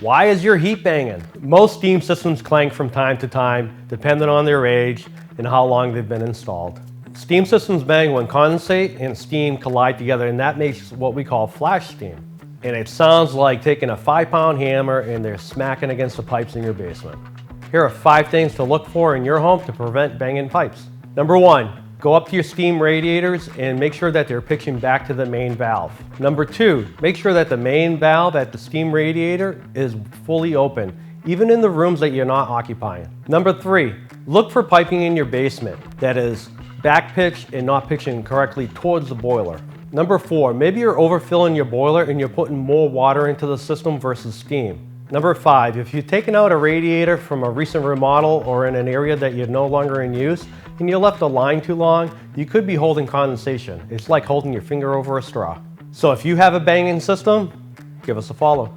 Why is your heat banging? Most steam systems clank from time to time, depending on their age and how long they've been installed. Steam systems bang when condensate and steam collide together, and that makes what we call flash steam. And it sounds like taking a 5-pound hammer and they're smacking against the pipes in your basement. Here are 5 things to look for in your home to prevent banging pipes. Number 1, go up to your steam radiators and make sure that they're pitching back to the main valve. Number 2, make sure that the main valve at the steam radiator is fully open, even in the rooms that you're not occupying. Number 3, look for piping in your basement that is back pitched and not pitching correctly towards the boiler. Number 4, maybe you're overfilling your boiler and you're putting more water into the system versus steam. Number 5, if you've taken out a radiator from a recent remodel or in an area that you're no longer in use and you left a line too long, you could be holding condensation. It's like holding your finger over a straw. So if you have a banging system, give us a follow.